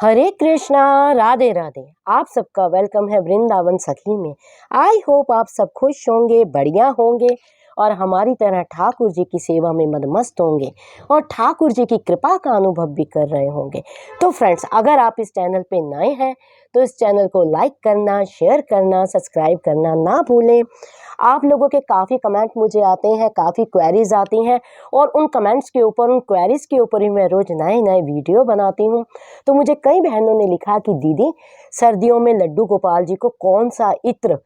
हरे कृष्णा, राधे राधे। आप सबका वेलकम है वृंदावन सखी में। आई होप आप सब खुश होंगे, बढ़िया होंगे और हमारी तरह ठाकुर जी की सेवा में मदमस्त होंगे और ठाकुर जी की कृपा का अनुभव भी कर रहे होंगे। तो फ्रेंड्स, अगर आप इस चैनल पे नए हैं तो इस चैनल को लाइक करना, शेयर करना, सब्सक्राइब करना ना भूलें। आप लोगों के काफ़ी कमेंट मुझे आते हैं, काफ़ी क्वेरीज आती हैं और उन कमेंट्स के ऊपर, उन क्वेरीज के ऊपर ही मैं रोज़ नए नए वीडियो बनाती हूँ। तो मुझे कई बहनों ने लिखा कि दीदी, सर्दियों में लड्डू गोपाल जी को कौन सा इत्र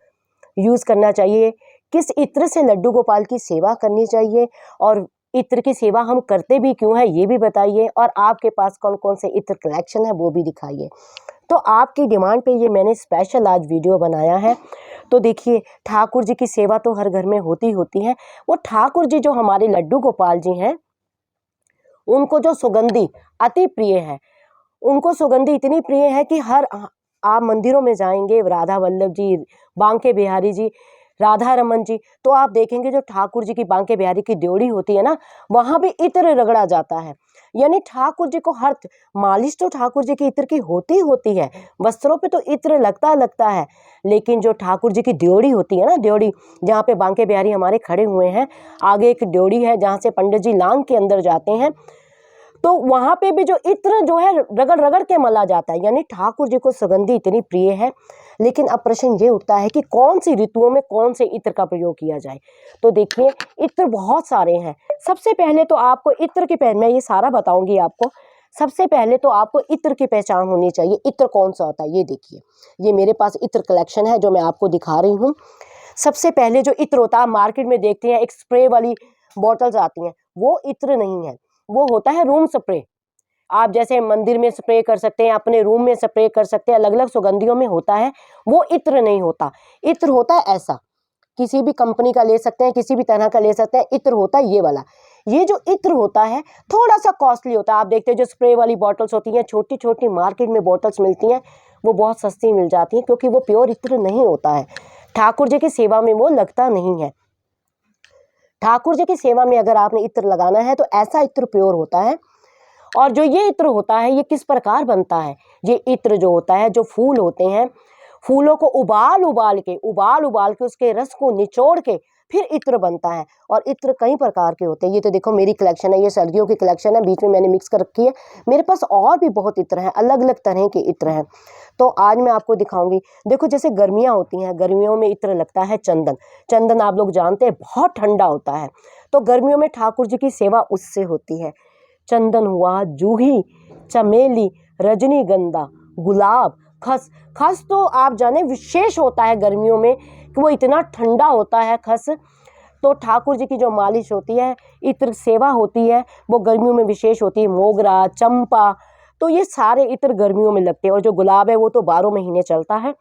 यूज़ करना चाहिए, किस इत्र से लड्डू गोपाल की सेवा करनी चाहिए और इत्र की सेवा हम करते भी क्यों है ये भी बताइए, और आपके पास कौन कौन से इत्र कलेक्शन है वो भी दिखाइए। तो आपकी डिमांड पे ये मैंने स्पेशल आज वीडियो बनाया है। तो देखिए, ठाकुर जी की सेवा तो हर घर में होती है। वो ठाकुर जी जो हमारे लड्डू गोपाल जी हैं, उनको जो सुगंधी अति प्रिय है, उनको सुगंधी इतनी प्रिय है कि हर आप मंदिरों में जाएंगे, राधा वल्लभ जी, बांके बिहारी जी, राधा रमन जी, तो आप देखेंगे जो ठाकुर जी की बांके बिहारी की ड्योढ़ी होती है ना, वहां भी इत्र रगड़ा जाता है। यानी ठाकुर जी को हर मालिश तो ठाकुर जी की इत्र की होती है, वस्त्रों पे तो इत्र लगता है, लेकिन जो ठाकुर जी की ड्योढ़ी होती है ना, ड्योढ़ी जहाँ पे बांके बिहारी हमारे खड़े हुए हैं, आगे एक ड्योढ़ी है जहाँ से पंडित जी लांग के अंदर जाते हैं, तो वहां पे भी जो इत्र जो है रगड़ रगड़ के मला जाता है। यानी ठाकुर जी को सुगंधी इतनी प्रिय है। लेकिन अब प्रश्न ये उठता है कि कौन सी ऋतुओं में कौन से इत्र का प्रयोग किया जाए। तो देखिए, इत्र बहुत सारे हैं। सबसे पहले तो आपको इत्र की मैं ये सारा बताऊंगी आपको। सबसे पहले तो आपको इत्र की पहचान होनी चाहिए। इत्र कौन सा होता है ये देखिए, ये मेरे पास इत्र कलेक्शन है जो मैं आपको दिखा रही हूँ। सबसे पहले जो इत्र होता है, मार्केट में देखते हैं एक स्प्रे वाली बॉटल्स आती हैं, वो इत्र नहीं है, वो होता है रूम स्प्रे। आप जैसे मंदिर में स्प्रे कर सकते हैं, अपने रूम में स्प्रे कर सकते हैं, अलग अलग सुगंधियों में होता है, वो इत्र नहीं होता। इत्र होता है ऐसा, किसी भी कंपनी का ले सकते हैं, किसी भी तरह का ले सकते हैं। इत्र होता है ये वाला। ये जो इत्र होता है थोड़ा सा कॉस्टली होता है। आप देखते हैं जो स्प्रे वाली बॉटल्स होती हैं, छोटी छोटी मार्केट में बॉटल्स मिलती हैं, वो बहुत सस्ती मिल जाती हैं, क्योंकि वो प्योर इत्र नहीं होता है। ठाकुर जी की सेवा में वो लगता नहीं है। ठाकुर जी की सेवा में अगर आपने इत्र लगाना है तो ऐसा इत्र प्योर होता है। और जो ये इत्र होता है, ये किस प्रकार बनता है, ये इत्र जो होता है, जो फूल होते हैं, फूलों को उबाल उबाल के उसके रस को निचोड़ के फिर इत्र बनता है। और इत्र कई प्रकार के होते हैं। ये तो देखो मेरी कलेक्शन है, ये सर्दियों की कलेक्शन है, बीच में मैंने मिक्स कर रखी है। मेरे पास और भी बहुत इत्र हैं, अलग अलग तरह के इत्र हैं। तो आज मैं आपको दिखाऊंगी। देखो, जैसे गर्मियां होती हैं, गर्मियों में इत्र लगता है चंदन। चंदन आप लोग जानते हैं बहुत ठंडा होता है, तो गर्मियों में ठाकुर जी की सेवा उससे होती है। चंदन हुआ, जूही, चमेली, रजनीगंधा, गुलाब, खस। खस तो आप जाने विशेष होता है गर्मियों में कि वो इतना ठंडा होता है खस। तो ठाकुर जी की जो मालिश होती है, इत्र सेवा होती है, वो गर्मियों में विशेष होती है। मोगरा, चंपा, तो ये सारे इत्र गर्मियों में लगते हैं। और जो गुलाब है वो तो 12 महीने चलता है।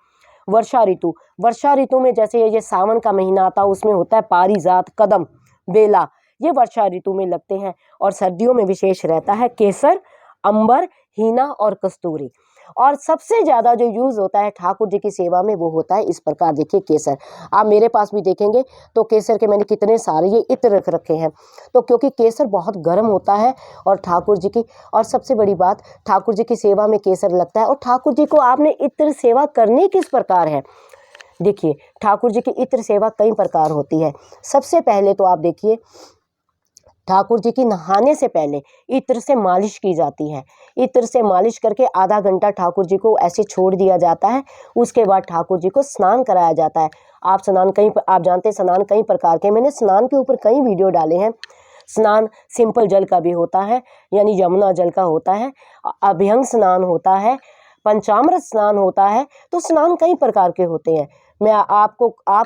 वर्षा ऋतु में जैसे ये सावन का महीना आता है, उसमें होता है पारिजात, कदम, बेला, ये वर्षा ऋतु में लगते हैं। और सर्दियों में विशेष रहता है केसर, अंबर, हीना और कस्तूरी। और सबसे ज्यादा जो यूज होता है ठाकुर जी की सेवा में वो होता है इस प्रकार। देखिए केसर, आप मेरे पास भी देखेंगे तो केसर के मैंने कितने सारे ये इत्र रख रखे हैं। तो क्योंकि केसर बहुत गर्म होता है और ठाकुर जी की, और सबसे बड़ी बात, ठाकुर जी की सेवा में केसर लगता है। और ठाकुर जी को आपने इत्र सेवा करनी किस प्रकार है, देखिए ठाकुर जी की इत्र सेवा कई प्रकार होती है। सबसे पहले तो आप देखिए, ठाकुर जी की नहाने से पहले इत्र से मालिश की जाती है। इत्र से मालिश करके आधा घंटा ठाकुर जी को ऐसे छोड़ दिया जाता है। उसके बाद ठाकुर जी को स्नान कराया जाता है। आप जानते हैं स्नान कई प्रकार के, मैंने स्नान के ऊपर कई वीडियो डाले हैं। स्नान सिंपल जल का भी होता है, यानी यमुना जल का होता है, अभ्यंग स्नान होता है, पंचामृत स्नान होता है। तो स्नान कई प्रकार के होते हैं। आप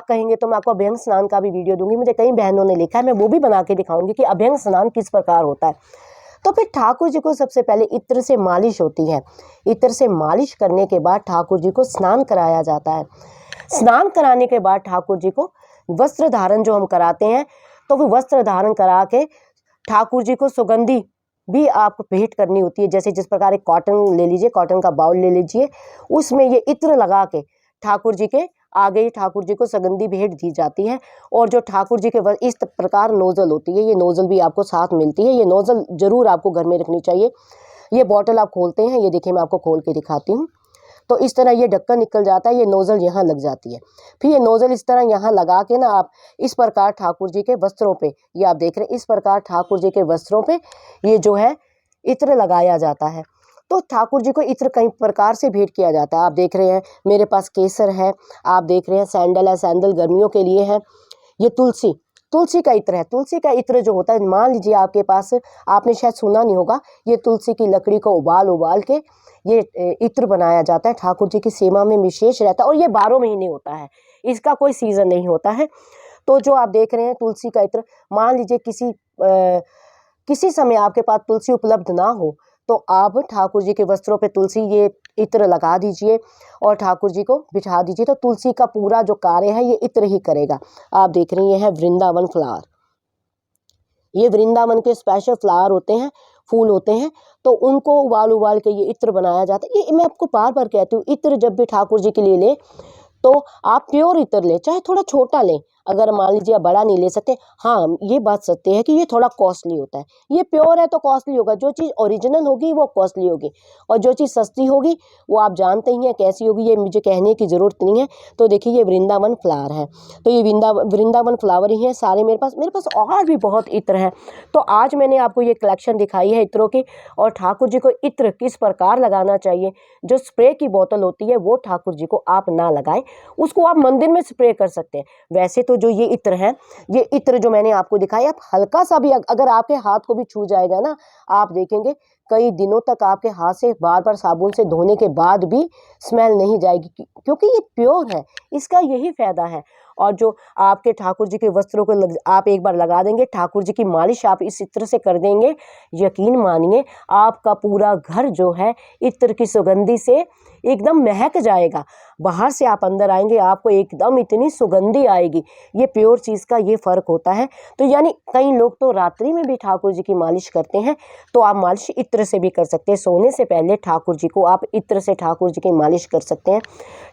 कहेंगे तो मैं आपको अभ्यंग स्नान का भी वीडियो दूंगी। मुझे कई बहनों ने लिखा है, मैं वो भी बना के दिखाऊंगी कि अभ्यंग स्नान किस प्रकार होता है। तो फिर ठाकुर जी को सबसे पहले इत्र से मालिश होती है। इत्र से मालिश करने के बाद ठाकुर जी को स्नान कराया जाता है। स्नान कराने के बाद ठाकुर जी को वस्त्र धारण जो हम कराते हैं, तो वो वस्त्र धारण करा के ठाकुर जी को सुगंधी भी आपको भेंट करनी होती है। जैसे जिस प्रकार एक कॉटन ले लीजिए, कॉटन का बाउल ले लीजिए, उसमें ये इत्र लगा के ठाकुर जी के आगे ठाकुर जी को सुगंधी भेंट दी जाती है। और जो ठाकुर जी के इस प्रकार नोजल होती है, ये नोजल भी आपको साथ मिलती है। ये नोजल जरूर आपको घर में रखनी चाहिए। ये बॉटल आप खोलते हैं, ये देखिए मैं आपको खोल के दिखाती हूँ। तो इस तरह ये ढक्कन निकल जाता है, ये नोज़ल यहाँ लग जाती है। फिर ये नोज़ल इस तरह यहाँ लगा के ना आप इस प्रकार ठाकुर जी के वस्त्रों पे, ये आप देख रहे हैं, इस प्रकार ठाकुर जी के वस्त्रों पे ये जो है इत्र लगाया जाता है। तो ठाकुर जी को इत्र कई प्रकार से भेंट किया जाता है। आप देख रहे हैं मेरे पास केसर है, आप देख रहे हैं सैंडल है, सैंडल गर्मियों के लिए है। ये तुलसी का इत्र है। तुलसी का इत्र जो होता है, मान लीजिए आपके पास, आपने शायद सुना नहीं होगा, ये तुलसी की लकड़ी को उबाल के ये इत्र बनाया जाता है। ठाकुर जी की सेवा में विशेष रहता है और ये 12 महीने होता है, इसका कोई सीजन नहीं होता है। तो जो आप देख रहे हैं तुलसी का इत्र, मान लीजिए किसी समय आपके पास तुलसी उपलब्ध ना हो तो आप ठाकुर जी के वस्त्रों पे तुलसी ये इत्र लगा दीजिए और ठाकुर जी को बिठा दीजिए। तो तुलसी का पूरा जो कार्य है ये इत्र ही करेगा। आप देख रहे हैं ये है वृंदावन फ्लावर। ये वृंदावन के स्पेशल फ्लावर होते हैं, फूल होते हैं, तो उनको उबाल के ये इत्र बनाया जाता है। ये मैं आपको बार बार कहती हूँ, इत्र जब भी ठाकुर जी के लिए लें तो आप प्योर इत्र लें, चाहे थोड़ा छोटा लें। अगर मान लीजिए आप बड़ा नहीं ले सकते, हाँ ये बात सत्य है कि ये थोड़ा कॉस्टली होता है। ये प्योर है तो कॉस्टली होगा, जो चीज़ ओरिजिनल होगी वो कॉस्टली होगी, और जो चीज़ सस्ती होगी वो आप जानते ही हैं कैसी होगी, ये मुझे कहने की ज़रूरत नहीं है। तो देखिए ये वृंदावन फ्लावर है, तो ये वृंदावन फ्लावर ही है सारे मेरे पास और भी बहुत इत्र हैं। तो आज मैंने आपको ये कलेक्शन दिखाई है इत्रों की, और ठाकुर जी को इत्र किस प्रकार लगाना चाहिए। जो स्प्रे की बोतल होती है वो ठाकुर जी को आप ना लगाएं, उसको आप मंदिर में स्प्रे कर सकते हैं। वैसे तो जो ये इत्र है, ये इत्र जो मैंने आपको दिखाया, आप हल्का सा भी अगर आपके हाथ को भी छू जाएगा ना, आप देखेंगे कई दिनों तक आपके हाथ से बार बार साबुन से धोने के बाद भी स्मेल नहीं जाएगी, क्योंकि ये प्योर है, इसका यही फायदा है। और जो आपके ठाकुर जी के वस्त्रों को आप एक बार लगा देंगे, ठाकुर जी की मालिश आप इस इत्र से कर देंगे, यकीन मानिए आपका पूरा घर जो है इत्र की सुगंधी से एकदम महक जाएगा। बाहर से आप अंदर आएंगे, आपको एकदम इतनी सुगंधी आएगी। ये प्योर चीज़ का ये फ़र्क होता है। तो यानी कई लोग तो रात्रि में भी ठाकुर जी की मालिश करते हैं, तो आप मालिश इत्र से भी कर सकते हैं। सोने से पहले ठाकुर जी को आप इत्र से ठाकुर जी की मालिश कर सकते हैं।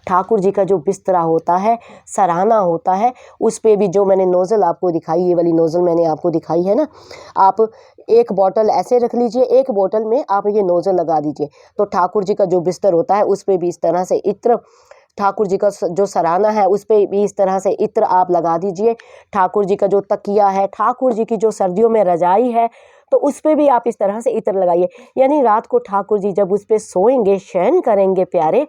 ठाकुर जी का जो बिस्तरा होता है, सराहना होता है, उस पर भी जो मैंने नोज़ल आपको दिखाई, ये वाली नोज़ल मैंने आपको दिखाई है ना, आप एक बोतल ऐसे रख लीजिए, एक बोतल में आप ये नोज़ल लगा दीजिए। तो ठाकुर जी का जो बिस्तर होता है उस पर भी इस तरह से इत्र, ठाकुर जी का जो सराहना है उस पर भी इस तरह से इत्र आप लगा दीजिए। ठाकुर जी का जो तकिया है, ठाकुर जी की जो सर्दियों में रजाई है, तो उस पर भी आप इस तरह से इत्र लगाइए। यानी रात को ठाकुर जी जब उस पर सोएंगे, शयन करेंगे प्यारे,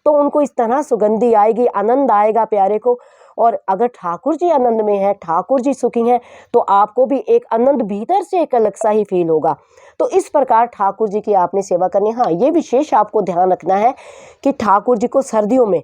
तो उनको इस तरह सुगंधी आएगी, आनंद आएगा प्यारे को। और अगर ठाकुर जी आनंद में है, ठाकुर जी सुखी हैं, तो आपको भी एक आनंद भीतर से एक अलग सा ही फील होगा। तो इस प्रकार ठाकुर जी की आपने सेवा करनी है। हाँ, ये विशेष आपको ध्यान रखना है कि ठाकुर जी को सर्दियों में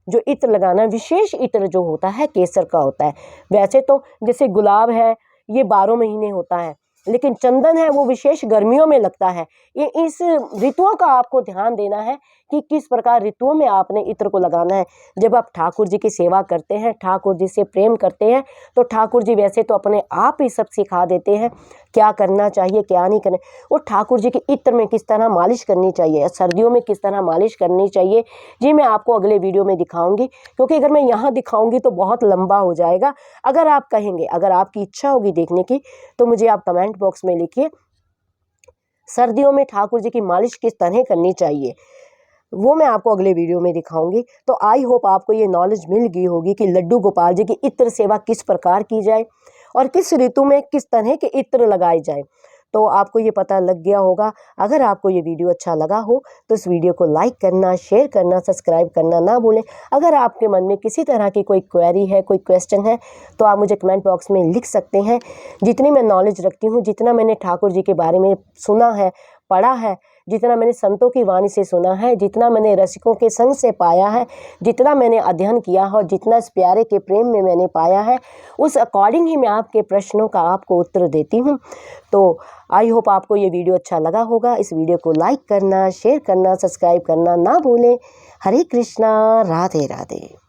जो इत्र लगाना, विशेष इत्र जो होता है केसर का होता है। वैसे तो जैसे गुलाब है ये 12 महीने होता है, लेकिन चंदन है वो विशेष गर्मियों में लगता है। ये इस ऋतुओं का आपको ध्यान देना है कि किस प्रकार ऋतुओं में आपने इत्र को लगाना है। जब आप ठाकुर जी की सेवा करते हैं, ठाकुर जी से प्रेम करते हैं, तो ठाकुर जी वैसे तो अपने आप ही सब सिखा देते हैं क्या करना चाहिए क्या नहीं करना। और ठाकुर जी के इत्र में किस तरह मालिश करनी चाहिए, सर्दियों में किस तरह मालिश करनी चाहिए, ये मैं आपको अगले वीडियो में दिखाऊंगी। क्योंकि अगर मैं यहाँ दिखाऊंगी तो बहुत लंबा हो जाएगा। अगर आप कहेंगे, अगर आपकी इच्छा होगी देखने की, तो मुझे आप कमेंट बॉक्स में लिखिए सर्दियों में ठाकुर जी की मालिश किस तरह करनी चाहिए, वो मैं आपको अगले वीडियो में दिखाऊंगी। तो आई होप आपको ये नॉलेज मिल गई होगी कि लड्डू गोपाल जी की इत्र सेवा किस प्रकार की जाए और किस ऋतु में किस तरह के इत्र लगाए जाए। तो आपको ये पता लग गया होगा। अगर आपको ये वीडियो अच्छा लगा हो तो इस वीडियो को लाइक करना, शेयर करना, सब्सक्राइब करना ना भूलें। अगर आपके मन में किसी तरह की कोई क्वेरी है, कोई क्वेश्चन है, तो आप मुझे कमेंट बॉक्स में लिख सकते हैं। जितनी मैं नॉलेज रखती हूँ, जितना मैंने ठाकुर जी के बारे में सुना है, पढ़ा है, जितना मैंने संतों की वाणी से सुना है, जितना मैंने रसिकों के संग से पाया है, जितना मैंने अध्ययन किया है और जितना इस प्यारे के प्रेम में मैंने पाया है, उस अकॉर्डिंग ही मैं आपके प्रश्नों का आपको उत्तर देती हूँ। तो आई होप आपको ये वीडियो अच्छा लगा होगा। इस वीडियो को लाइक करना, शेयर करना, सब्सक्राइब करना ना भूलें। हरे कृष्णा, राधे राधे।